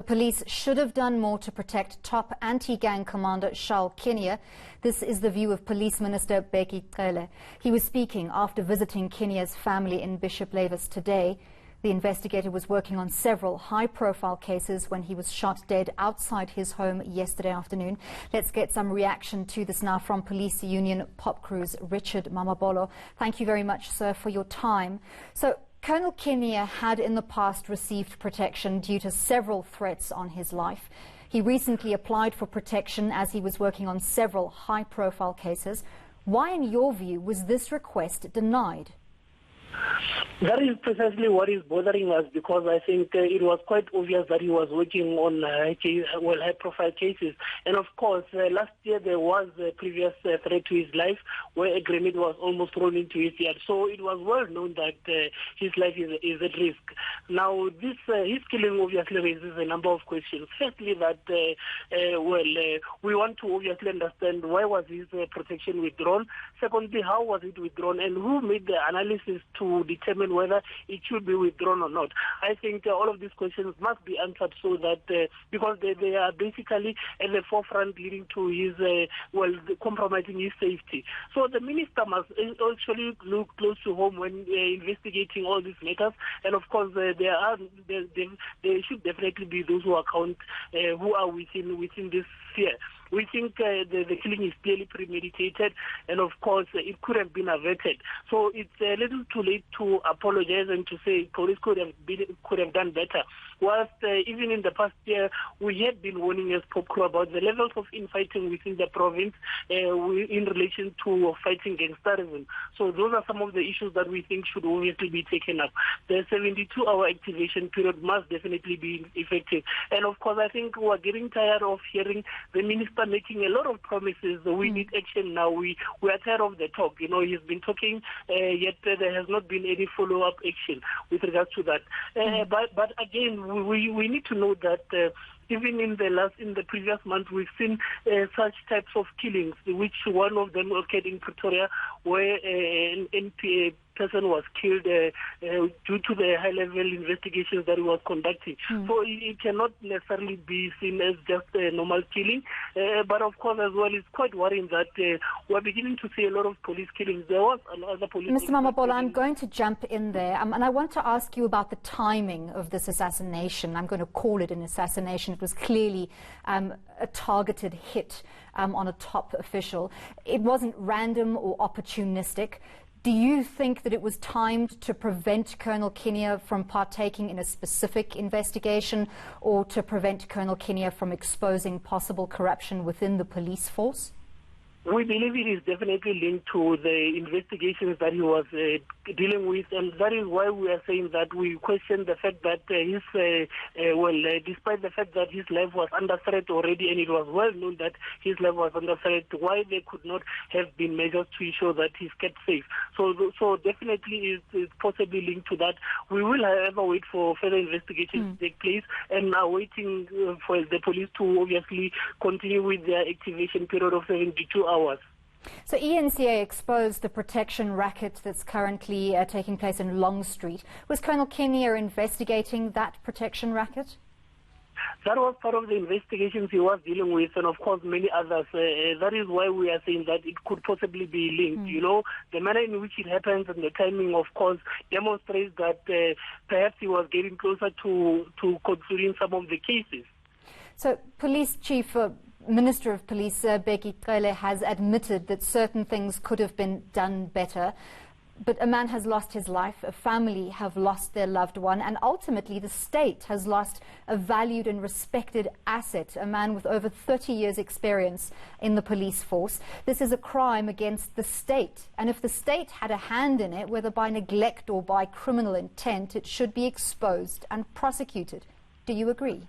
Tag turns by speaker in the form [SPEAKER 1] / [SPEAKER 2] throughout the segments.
[SPEAKER 1] Police should have done more to protect top anti-gang commander Charl Kinnear. This is the view of Police Minister Bheki Cele. He was speaking after visiting Kinnear's family in Bishop Lavis today. The investigator was working on several high-profile cases when he was shot dead outside his home yesterday afternoon. Let's get some reaction to this now from Police Union Popcru's Richard Mamabolo. Thank you very much, sir, for your time. So, Colonel Kinnear had in the past received protection due to several threats on his life. He recently applied for protection as he was working on several high-profile cases. Why, in your view, was this request denied?
[SPEAKER 2] That is precisely what is bothering us, because I think it was quite obvious that he was working on high-profile cases. And of course, last year there was a previous threat to his life where a grenade was almost thrown into his yard. So it was well known that his life is at risk. Now, his killing obviously raises a number of questions. Firstly, that we want to obviously understand why was his protection withdrawn. Secondly, how was it withdrawn, and who made the analysis to determine whether it should be withdrawn or not. I think all of these questions must be answered so that because they are basically at the forefront leading to his compromising his safety. So the minister must actually look close to home when investigating all these matters. And of course, there should definitely be those who account who are within this sphere. We think the killing is clearly premeditated, and of course it could have been averted. So it's a little too late to apologize and to say police could have done better. Whilst even in the past year we had been warning as Popcru about the levels of infighting within the province in relation to fighting gangsterism. So those are some of the issues that we think should obviously be taken up. The 72-hour activation period must definitely be effective. And of course, I think we are getting tired of hearing the minister making a lot of promises. We need action now. We are tired of the talk. You know, he's been talking, yet there has not been any follow-up action with regards to that. But again, we need to know that even in the previous month, we've seen such types of killings, which one of them occurred in Pretoria, where an NPA person was killed due to the high-level investigations that he was conducting. So it cannot necessarily be seen as just a normal killing. But of course, as well, it's quite worrying that we're beginning to see a lot of police killings. There was another police...
[SPEAKER 1] Mr. Mamabolo, I'm going to jump in there, and I want to ask you about the timing of this assassination. I'm going to call it an assassination. It was clearly a targeted hit on a top official. It wasn't random or opportunistic. Do you think that it was timed to prevent Colonel Kinnear from partaking in a specific investigation, or to prevent Colonel Kinnear from exposing possible corruption within the police force?
[SPEAKER 2] We believe it is definitely linked to the investigations that he was dealing with, and that is why we are saying that we question the fact that despite the fact that his life was under threat already, and it was well known that his life was under threat, why there could not have been measures to ensure that he's kept safe. So definitely it's possibly linked to that. We will, however, wait for further investigations to take place, and are waiting for the police to obviously continue with their activation period of 72 hours.
[SPEAKER 1] So ENCA exposed the protection racket that's currently taking place in Long Street. Was Colonel Kinnear investigating that protection racket?
[SPEAKER 2] That was part of the investigations he was dealing with, and of course many others. That is why we are saying that it could possibly be linked. You know, the manner in which it happens and the timing, of course, demonstrates that perhaps he was getting closer to concluding some of the cases.
[SPEAKER 1] So, Police Chief, Minister of Police Bheki Cele has admitted that certain things could have been done better, but a man has lost his life, a family have lost their loved one, and ultimately the state has lost a valued and respected asset, a man with over 30 years' experience in the police force. This is a crime against the state, and if the state had a hand in it, whether by neglect or by criminal intent, it should be exposed and prosecuted. Do you agree?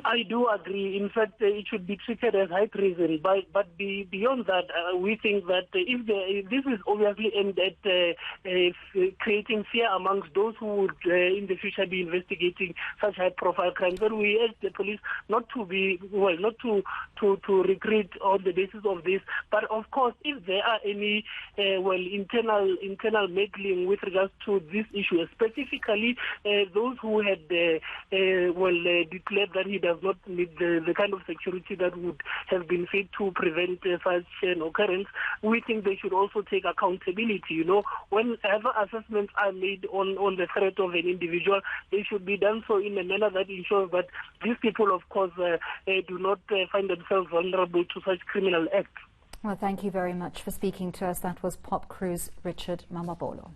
[SPEAKER 2] I do agree. In fact, it should be treated as high treason. But beyond that, we think that if this is obviously aimed at creating fear amongst those who would in the future be investigating such high-profile crimes, then we urge the police not to recruit on the basis of this. But of course, if there are any internal meddling with regards to this issue, specifically those who had declared that he does not need the kind of security that would have been fit to prevent such an occurrence, we think they should also take accountability. You know, whenever assessments are made on the threat of an individual, they should be done so in a manner that ensures that these people, of course, do not find themselves vulnerable to such criminal acts.
[SPEAKER 1] Well, thank you very much for speaking to us. That was Popcru's Richard Mamabolo.